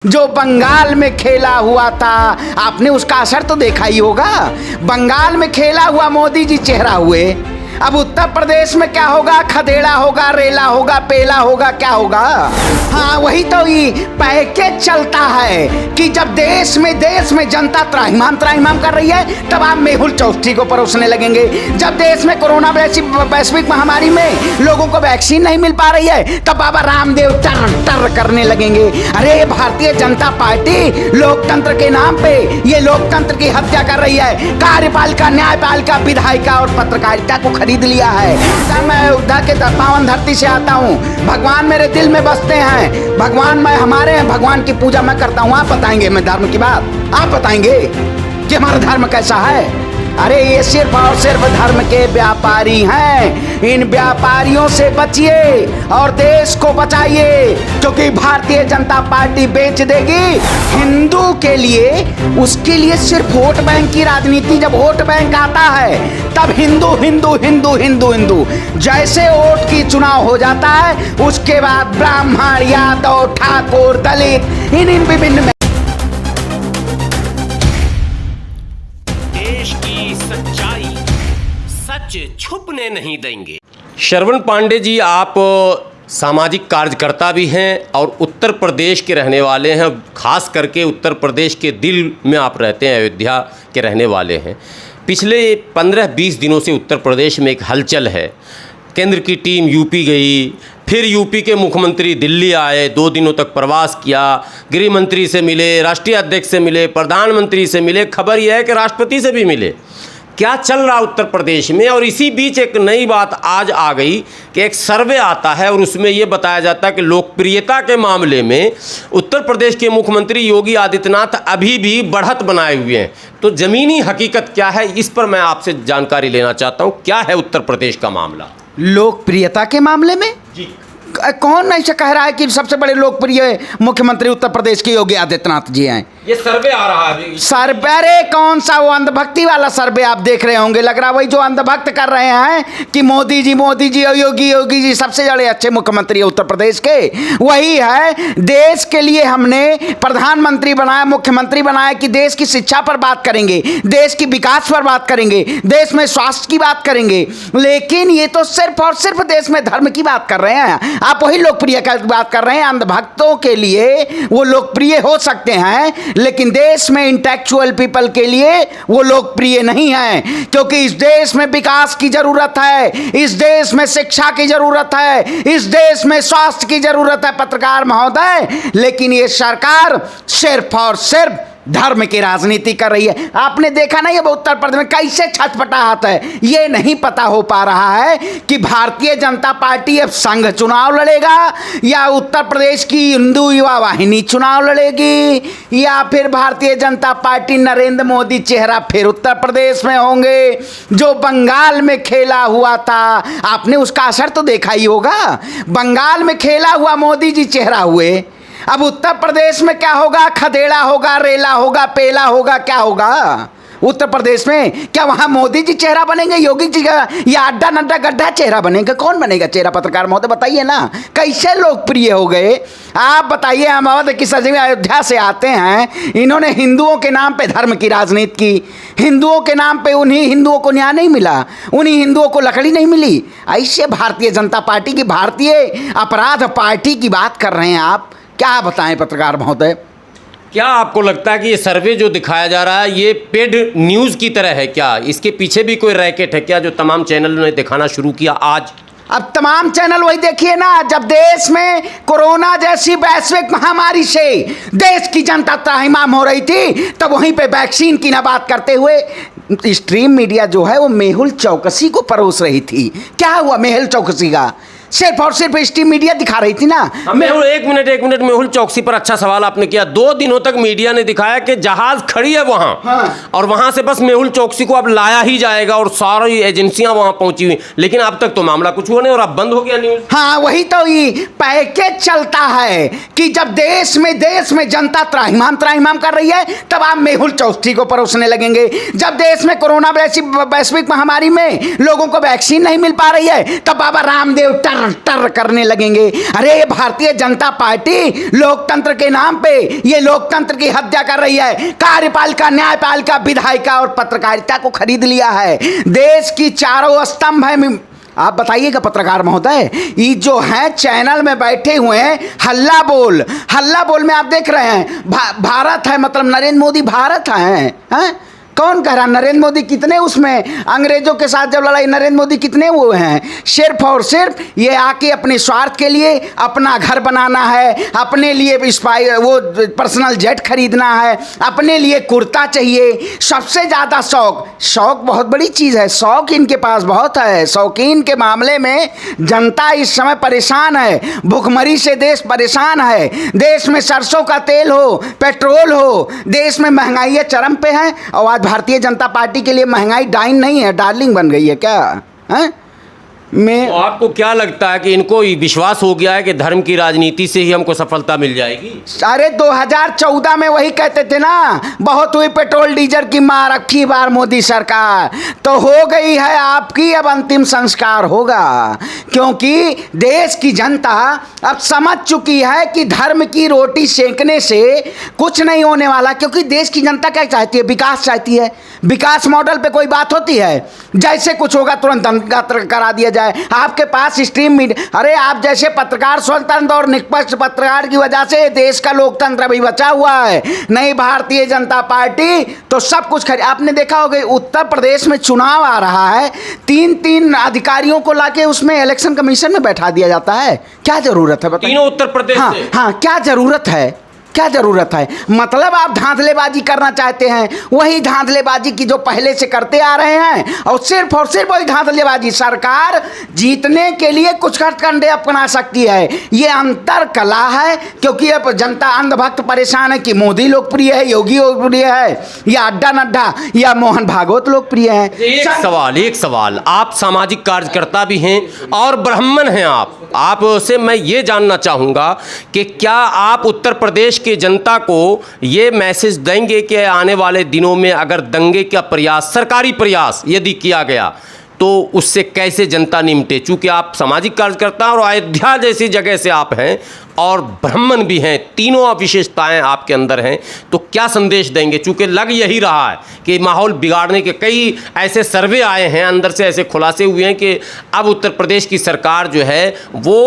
जो बंगाल में खेला हुआ था, आपने उसका असर तो देखा ही होगा। बंगाल में खेला हुआ मोदी जी चेहरा हुए। अब उत्तर प्रदेश में क्या होगा? खदेड़ा होगा, रेला होगा, पेला होगा, क्या होगा? हाँ, वही तो ये पैकेज चलता है कि जब देश में जनता त्राहिमाम कर रही है, तब आप मेहुल चौकसी को परोसने लगेंगे। जब देश में कोरोना वैश्विक महामारी में लोगों को वैक्सीन नहीं मिल पा रही है, तब बाबा रामदेव टर करने लगेंगे। अरे भारतीय जनता पार्टी लोकतंत्र के नाम पे ये लोकतंत्र की हत्या कर रही है। कार्यपालिका, न्यायपालिका, विधायिका और पत्रकारिता को खरीद लिया है। मैं अयोध्या के पावन धरती से आता हूँ। भगवान मेरे दिल में बसते हैं। भगवान मैं हमारे हैं, भगवान की पूजा मैं करता हूँ। आप बताएंगे मैं धर्म की बात? आप बताएंगे कि हमारा धर्म कैसा है? अरे ये सिर्फ और सिर्फ धर्म के व्यापारी हैं। इन व्यापारियों से बचिए और देश को बचाइए, क्योंकि भारतीय जनता पार्टी बेच देगी हिंदू के लिए। उसके लिए सिर्फ वोट बैंक की राजनीति। जब वोट बैंक आता है तब हिंदू हिंदू हिंदू हिंदू हिंदू जैसे वोट की चुनाव हो जाता है, उसके बाद ब्राह्मण, यादव, ठाकुर, दलित, इन विभिन्न देश की सच्चाई सच छुपने नहीं देंगे। श्रवण पांडे जी, आप सामाजिक कार्यकर्ता भी हैं और उत्तर प्रदेश के रहने वाले हैं। खास करके उत्तर प्रदेश के दिल में आप रहते हैं, अयोध्या के रहने वाले हैं। पिछले 15-20 दिनों से उत्तर प्रदेश में एक हलचल है। केंद्र की टीम यूपी गई, फिर यूपी के मुख्यमंत्री दिल्ली आए, 2 दिनों तक प्रवास किया, गृह मंत्री से मिले, राष्ट्रीय अध्यक्ष से मिले, प्रधानमंत्री से मिले, खबर यह है कि राष्ट्रपति से भी मिले। क्या चल रहा उत्तर प्रदेश में? और इसी बीच एक नई बात आज आ गई कि एक सर्वे आता है और उसमें ये बताया जाता है कि लोकप्रियता के मामले में उत्तर प्रदेश के मुख्यमंत्री योगी आदित्यनाथ अभी भी बढ़त बनाए हुए हैं। तो ज़मीनी हकीकत क्या है, इस पर मैं आपसे जानकारी लेना चाहता हूँ। क्या है उत्तर प्रदेश का मामला लोकप्रियता के मामले में? जी, कौन ऐसा कह रहा है कि सबसे बड़े लोकप्रिय मुख्यमंत्री उत्तर प्रदेश के योगी आदित्यनाथ जी हैं? ये सर्वे आ रहा है। सर्वे? अरे कौन सा वो अंधभक्ति वाला सर्वे आप देख रहे होंगे। लग रहा वही जो अंधभक्त कर रहे हैं कि मोदी जी योगी जी सबसे बड़े अच्छे मुख्यमंत्री उत्तर प्रदेश के। वही है, देश के लिए हमने प्रधानमंत्री बनाया, मुख्यमंत्री बनाया कि देश की शिक्षा पर बात करेंगे, देश की विकास पर बात करेंगे, देश में स्वास्थ्य की बात करेंगे। लेकिन ये तो सिर्फ और सिर्फ देश में धर्म की बात कर रहे हैं। आप वही लोकप्रिय की बात कर रहे हैं। अंधभक्तों के लिए वो लोकप्रिय हो सकते हैं, लेकिन देश में इंटेलेक्चुअल पीपल के लिए वो लोकप्रिय नहीं है, क्योंकि इस देश में विकास की जरूरत है, इस देश में शिक्षा की जरूरत है, इस देश में स्वास्थ्य की जरूरत है, पत्रकार महोदय। लेकिन ये सरकार सिर्फ और सिर्फ धर्म की राजनीति कर रही है। आपने देखा ना ये उत्तर प्रदेश में कैसे छटपटाहट है। ये नहीं पता हो पा रहा है कि भारतीय जनता पार्टी अब संघ चुनाव लड़ेगा या उत्तर प्रदेश की हिंदू युवा वाहिनी चुनाव लड़ेगी, या फिर भारतीय जनता पार्टी नरेंद्र मोदी चेहरा फिर उत्तर प्रदेश में होंगे। जो बंगाल में खेला हुआ था, आपने उसका असर तो देखा ही होगा। बंगाल में खेला हुआ मोदी जी चेहरा हुए। अब उत्तर प्रदेश में क्या होगा? खदेड़ा होगा, रेला होगा, पेला होगा, क्या होगा? उत्तर प्रदेश में क्या वहां मोदी जी चेहरा बनेंगे, योगी जी का, या अड्डा नड्डा गड्ढा चेहरा बनेगा? कौन बनेगा चेहरा? पत्रकार महोदय बताइए ना, कैसे लोकप्रिय हो गए आप? बताइए। हम अवध की सजीव अयोध्या से आते हैं। इन्होंने हिंदुओं के नाम पे धर्म की राजनीति की, हिंदुओं के नाम पे उन्हीं हिंदुओं को न्याय नहीं मिला, उन्हीं हिंदुओं को लकड़ी नहीं मिली। ऐसे भारतीय जनता पार्टी की, भारतीय अपराध पार्टी की बात कर रहे हैं आप। क्या बताएं पत्रकार महोदय? क्या आपको लगता है कि ये सर्वे जो दिखाया जा रहा है ये पेड न्यूज़ की तरह है? क्या इसके पीछे भी कोई रैकेट है क्या, जो तमाम चैनलों ने दिखाना शुरू किया आज? अब तमाम चैनल वही देखिए ना। जब देश में कोरोना जैसी वैश्विक महामारी से देश की जनता त्राहिमाम हो रही थी, तब वहीं पे वैक्सीन की ना बात करते हुए स्ट्रीम मीडिया जो है वो मेहुल चौकसी को परोस रही थी। क्या हुआ मेहुल चौकसी का? सिर्फ और सिर्फ स्ट्रीम मीडिया दिखा रही थी ना। मेहुल, एक मिनट, मेहुल चौकसी पर अच्छा सवाल आपने किया। 2 दिनों तक मीडिया ने दिखाया कि जहाज खड़ी है वहां। हाँ। और वहां से बस मेहुल चौकसी को अब लाया ही जाएगा और सारी एजेंसियां वहां पहुंची हुई, लेकिन अब तक तो मामला कुछ हुआ नहीं और अब बंद हो गया न्यूज। हाँ, वही तो ये पैकेज चलता है कि जब देश में जनता त्राहिमाम कर रही है, तब आप मेहुल चौकसी को परोसने लगेंगे। जब देश में कोरोना वैश्विक महामारी में लोगों को वैक्सीन नहीं मिल पा रही है, तब बाबा रामदेव टर टर करने लगेंगे। अरे ये भारतीय जनता पार्टी लोकतंत्र के नाम पे ये लोकतंत्र की हत्या कर रही है। कार्यपालिका, न्यायपालिका, विधायिका और पत्रकारिता को खरीद लिया है। देश की चारों स्तंभ है। आप बताइएगा पत्रकार महोदय, ये जो है चैनल में बैठे हुए हैं, हल्ला बोल में आप देख रहे हैं भारत है, मतलब नरेंद्र मोदी भारत हैं? कौन कह रहा? नरेंद्र मोदी कितने उसमें अंग्रेजों के साथ जब लड़ाई, नरेंद्र मोदी कितने हुए हैं? सिर्फ और सिर्फ ये आके अपने स्वार्थ के लिए अपना घर बनाना है, अपने लिए स्पाई वो पर्सनल जेट खरीदना है, अपने लिए कुर्ता चाहिए। सबसे ज़्यादा शौक बहुत बड़ी चीज़ है, शौक इनके पास बहुत है। शौकीन के मामले में जनता इस समय परेशान है, भुखमरी से देश परेशान है। देश में सरसों का तेल हो, पेट्रोल हो, देश में महंगाई चरम पे है। और आज भारतीय जनता पार्टी के लिए महंगाई डाइन नहीं है, डार्लिंग बन गई है क्या? हैं? तो आपको क्या लगता है कि इनको विश्वास हो गया है कि धर्म की राजनीति से ही हमको सफलता मिल जाएगी? अरे 2014 में वही कहते थे ना, बहुत हुई पेट्रोल डीजल की मार, अब की बार मोदी सरकार। तो हो गई है आपकी, अब अंतिम संस्कार होगा। क्योंकि देश की जनता अब समझ चुकी है कि धर्म की रोटी सेंकने से कुछ नहीं होने वाला। क्योंकि देश की जनता क्या चाहती है? विकास चाहती है। विकास मॉडल पे कोई बात होती है? जैसे कुछ होगा तुरंत दंगा करा दिया जाए। आपके पास स्ट्रीम मीडिया, अरे आप जैसे पत्रकार स्वतंत्र और निष्पक्ष पत्रकार की वजह से देश का लोकतंत्र अभी बचा हुआ है। नहीं भारतीय जनता पार्टी तो सब कुछ आपने देखा होगा, उत्तर प्रदेश में चुनाव आ रहा है, 3 अधिकारियों को लाके उसमें इलेक्शन कमीशन में बैठा दिया जाता है। क्या जरूरत है बताइए? तीनों उत्तर प्रदेश से। हाँ, क्या जरूरत है? क्या जरूरत है? मतलब आप धांधलेबाजी करना चाहते हैं, वही धांधलेबाजी की जो पहले से करते आ रहे हैं, और सिर्फ वही धांधलेबाजी। सरकार जीतने के लिए कुछ हथकंडे अपना सकती है, ये अंतर कला है। क्योंकि अब जनता अंधभक्त परेशान है कि मोदी लोकप्रिय है, योगी लोकप्रिय है, या अड्डा नड्डा या मोहन भागवत लोकप्रिय है। एक सवाल, आप सामाजिक कार्यकर्ता भी हैं और ब्राह्मण हैं। आपसे मैं ये जानना चाहूँगा कि क्या आप उत्तर प्रदेश के जनता को ये मैसेज देंगे कि आने वाले दिनों में अगर दंगे का प्रयास, सरकारी प्रयास यदि किया गया तो उससे कैसे जनता निपटे? चूँकि आप सामाजिक कार्यकर्ता और अयोध्या जैसी जगह से आप हैं और ब्राह्मण भी हैं, तीनों विशेषताएं आपके अंदर हैं, तो क्या संदेश देंगे? चूँकि लग यही रहा है कि माहौल बिगाड़ने के कई ऐसे सर्वे आए हैं, अंदर से ऐसे खुलासे हुए हैं कि अब उत्तर प्रदेश की सरकार जो है वो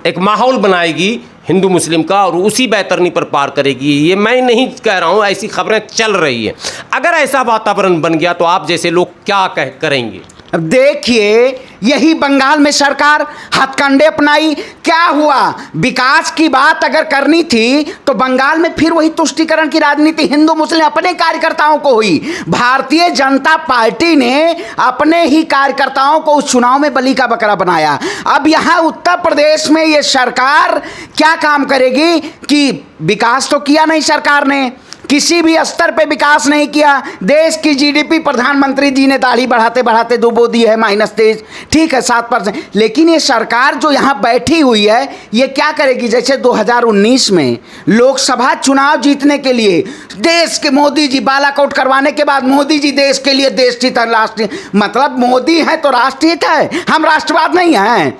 एक माहौल बनाएगी हिंदू मुस्लिम का और उसी बैतरनी पर पार करेगी। ये मैं नहीं कह रहा हूँ, ऐसी खबरें चल रही हैं। अगर ऐसा वातावरण बन गया तो आप जैसे लोग क्या करेंगे? अब देखिए, यही बंगाल में सरकार हथकंडे अपनाई, क्या हुआ? विकास की बात अगर करनी थी तो बंगाल में फिर वही तुष्टीकरण की राजनीति हिंदू मुस्लिम अपने कार्यकर्ताओं को हुई। भारतीय जनता पार्टी ने अपने ही कार्यकर्ताओं को उस चुनाव में बलि का बकरा बनाया। अब यहाँ उत्तर प्रदेश में ये सरकार क्या काम करेगी कि विकास तो किया नहीं सरकार ने, किसी भी स्तर पे विकास नहीं किया। देश की जीडीपी प्रधानमंत्री जी ने दाढ़ी बढ़ाते बढ़ाते डुबो दी है, -23, ठीक है 7%। लेकिन ये सरकार जो यहाँ बैठी हुई है ये क्या करेगी? जैसे 2019 में लोकसभा चुनाव जीतने के लिए देश के मोदी जी बालाकोट करवाने के बाद मोदी जी देश के लिए देशहित है, राष्ट्रीय, मतलब मोदी है तो राष्ट्रहित है, हम राष्ट्रवाद नहीं हैं।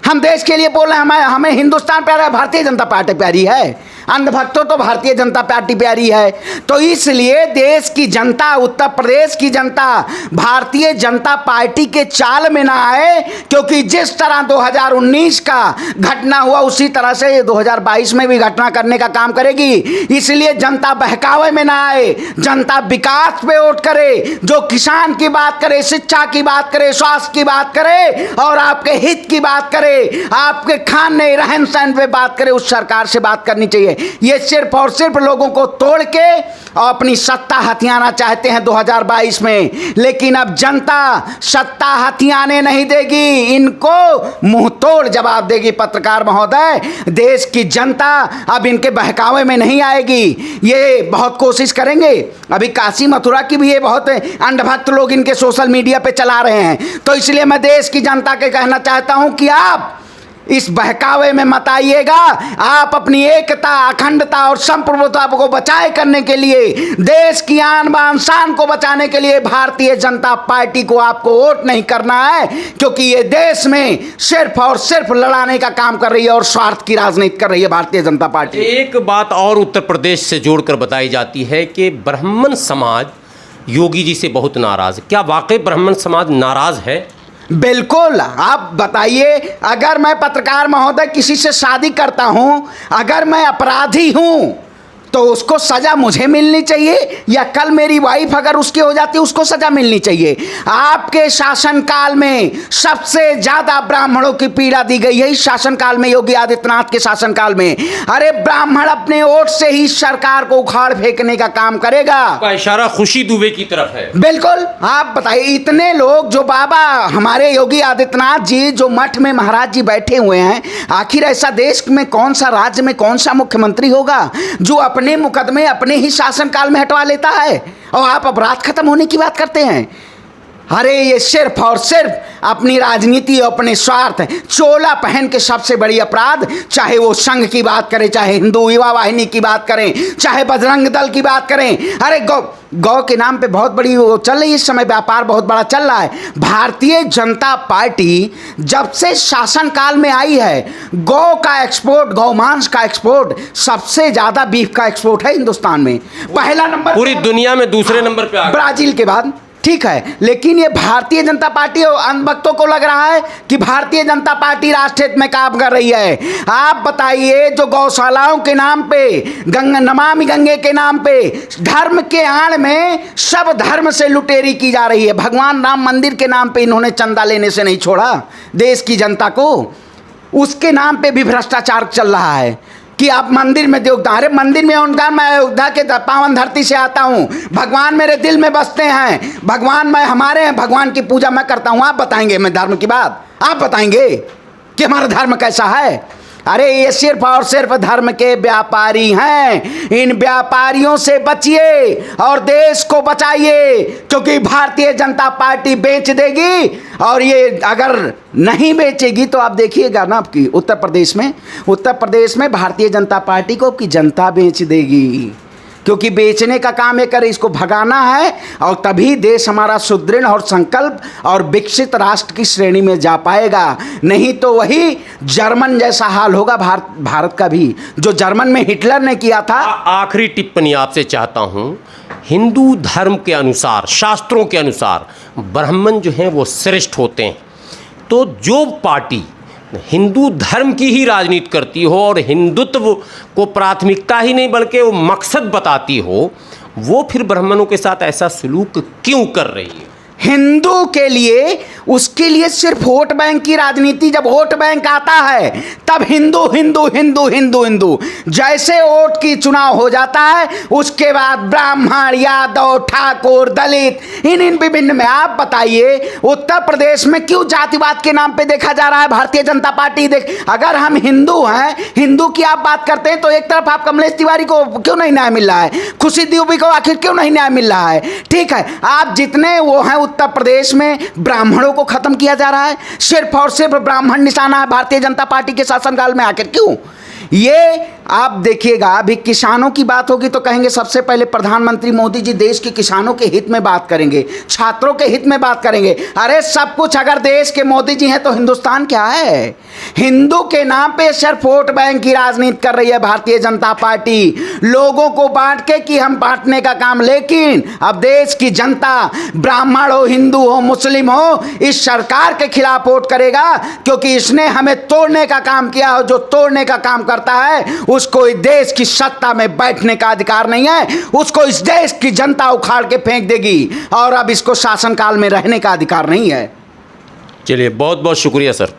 हम देश के लिए बोल रहे हैं, हमें हिंदुस्तान प्यारा है, भारतीय जनता पार्टी प्यारी है। अंधभक्तों तो भारतीय जनता पार्टी प्यारी है। तो इसलिए देश की जनता, उत्तर प्रदेश की जनता भारतीय जनता पार्टी के चाल में ना आए। क्योंकि जिस तरह 2019 का घटना हुआ उसी तरह से 2022 में भी घटना करने का काम करेगी। इसलिए जनता बहकावे में ना आए, जनता विकास पे वोट करे, जो किसान की बात करे, शिक्षा की बात करे, स्वास्थ्य की बात करे और आपके हित की बात करे, आपके खाने रहन सहन पे बात करे, उस सरकार से बात करनी चाहिए। ये सिर्फ और सिर्फ लोगों को तोड़ के और अपनी सत्ता हथियाना चाहते हैं 2022 में। लेकिन अब जनता सत्ता हथियाने नहीं देगी, इनको मुंह तोड़ जवाब देगी। पत्रकार महोदय, देश की जनता अब इनके बहकावे में नहीं आएगी। ये बहुत कोशिश करेंगे। अभी काशी मथुरा की भी ये बहुत अंधभक्त लोग इनके सोशल मीडिया पे चला रहे हैं। तो इसलिए मैं देश की जनता के कहना चाहता हूं कि आप इस बहकावे में मत आइएगा। आप अपनी एकता, अखंडता और संप्रभुता को बचाए करने के लिए, देश की आन बान शान को बचाने के लिए भारतीय जनता पार्टी को आपको वोट नहीं करना है, क्योंकि ये देश में सिर्फ और सिर्फ लड़ाने का काम कर रही है और स्वार्थ की राजनीति कर रही है भारतीय जनता पार्टी। एक बात और उत्तर प्रदेश से जोड़कर बताई जाती है कि ब्राह्मण समाज योगी जी से बहुत नाराज है। क्या वाकई ब्राह्मण समाज नाराज है? बिल्कुल। आप बताइए, अगर मैं पत्रकार महोदय किसी से शादी करता हूं, अगर मैं अपराधी हूं तो उसको सजा मुझे मिलनी चाहिए, या कल मेरी वाइफ अगर उसकी हो जाती है उसको सजा मिलनी चाहिए? आपके शासनकाल में सबसे ज्यादा ब्राह्मणों की पीड़ा दी गई है इस शासनकाल में, योगी आदित्यनाथ के शासनकाल में। अरे ब्राह्मण अपने वोट से ही सरकार को उखाड़ फेंकने का काम करेगा। का इशारा खुशी दुबे की तरफ है। बिल्कुल। आप बताइए, इतने लोग जो बाबा हमारे योगी आदित्यनाथ जी जो मठ में महाराज जी बैठे हुए हैं, आखिर ऐसा देश में कौन सा राज्य में कौन सा मुख्यमंत्री होगा जो अपने मुकदमे अपने ही शासनकाल में हटवा लेता है, और आप अपराध खत्म होने की बात करते हैं? अरे ये सिर्फ और सिर्फ अपनी राजनीति और अपने स्वार्थ, चोला पहन के सबसे बड़ी अपराध, चाहे वो संघ की बात करें, चाहे हिंदू युवा वाहिनी की बात करें, चाहे बजरंग दल की बात करें। अरे गौ के नाम पे बहुत बड़ी वो चल रही है इस समय, व्यापार बहुत बड़ा चल रहा है। भारतीय जनता पार्टी जब से शासनकाल में आई है, गौ का एक्सपोर्ट, गौ मांस का एक्सपोर्ट, सबसे ज्यादा बीफ का एक्सपोर्ट है हिंदुस्तान में। पहला नंबर पूरी दुनिया में दूसरे नंबर पे आ गया, ब्राजील के बाद। ठीक है, लेकिन ये भारतीय जनता पार्टी और अंधभक्तों को लग रहा है कि भारतीय जनता पार्टी राष्ट्र हित में काम कर रही है। आप बताइए, जो गौशालाओं के नाम पे, गंगा नमामि गंगे के नाम पे, धर्म के आड़ में सब धर्म से लुटेरी की जा रही है। भगवान राम मंदिर के नाम पे इन्होंने चंदा लेने से नहीं छोड़ा देश की जनता को, उसके नाम पे भी भ्रष्टाचार चल रहा है कि आप मंदिर में योगदान। अरे मंदिर में उनका, मैं अयोध्या के पावन धरती से आता हूँ, भगवान मेरे दिल में बसते हैं, भगवान मैं हमारे हैं, भगवान की पूजा मैं करता हूँ। आप बताएंगे मैं धर्म की बात? आप बताएंगे कि हमारा धर्म कैसा है? अरे ये सिर्फ और सिर्फ धर्म के व्यापारी हैं। इन व्यापारियों से बचिए और देश को बचाइए, क्योंकि भारतीय जनता पार्टी बेच देगी, और ये अगर नहीं बेचेगी तो आप देखिएगा ना, आपकी उत्तर प्रदेश में भारतीय जनता पार्टी को आपकी जनता बेच देगी, क्योंकि बेचने का काम ये करे, इसको भगाना है, और तभी देश हमारा सुदृढ़ और संकल्प और विकसित राष्ट्र की श्रेणी में जा पाएगा। नहीं तो वही जर्मन जैसा हाल होगा भारत का भी, जो जर्मन में हिटलर ने किया था। आखिरी टिप्पणी आपसे चाहता हूँ, हिंदू धर्म के अनुसार, शास्त्रों के अनुसार ब्राह्मण जो हैं वो श्रेष्ठ होते हैं, तो जो पार्टी हिंदू धर्म की ही राजनीति करती हो और हिंदुत्व को प्राथमिकता ही नहीं बल्कि वो मकसद बताती हो, वो फिर ब्राह्मणों के साथ ऐसा सलूक क्यों कर रही है? हिंदू के लिए, उसके लिए सिर्फ वोट बैंक की राजनीति। जब वोट बैंक आता है तब हिंदू हिंदू हिंदू हिंदू हिंदू, जैसे वोट की चुनाव हो जाता है उसके बाद ब्राह्मण, यादव, ठाकुर, दलित, इन विभिन्न में। आप बताइए, उत्तर प्रदेश में क्यों जातिवाद के नाम पे देखा जा रहा है भारतीय जनता पार्टी? अगर हम हिंदू हैं, हिंदू की आप बात करते हैं, तो एक तरफ आप कमलेश तिवारी को क्यों नहीं न्याय मिल रहा है, खुशी दुबे को आखिर क्यों नहीं न्याय मिल रहा है? ठीक है, आप जितने वो हैं उत्तर प्रदेश में ब्राह्मणों को खत्म किया जा रहा है, सिर्फ और सिर्फ ब्राह्मण निशाना है भारतीय जनता पार्टी के शासनकाल में। आखिर क्यों? ये आप देखिएगा, अभी किसानों की बात होगी तो कहेंगे सबसे पहले प्रधानमंत्री मोदी जी देश के किसानों के हित में बात करेंगे, छात्रों के हित में बात करेंगे। अरे सब कुछ अगर देश के मोदी जी हैं तो हिंदुस्तान क्या है? हिंदू के नाम पे सिर्फ वोट बैंक की राजनीति कर रही है भारतीय जनता पार्टी, लोगों को बांट के कि हम बांटने का काम। लेकिन अब देश की जनता, ब्राह्मण हो, हिंदू हो, मुस्लिम हो, इस सरकार के खिलाफ वोट करेगा, क्योंकि इसने हमें तोड़ने का काम किया हो। जो तोड़ने का काम करता है उसको इस देश की सत्ता में बैठने का अधिकार नहीं है, उसको इस देश की जनता उखाड़ के फेंक देगी, और अब इसको शासनकाल में रहने का अधिकार नहीं है। चलिए, बहुत बहुत शुक्रिया सर।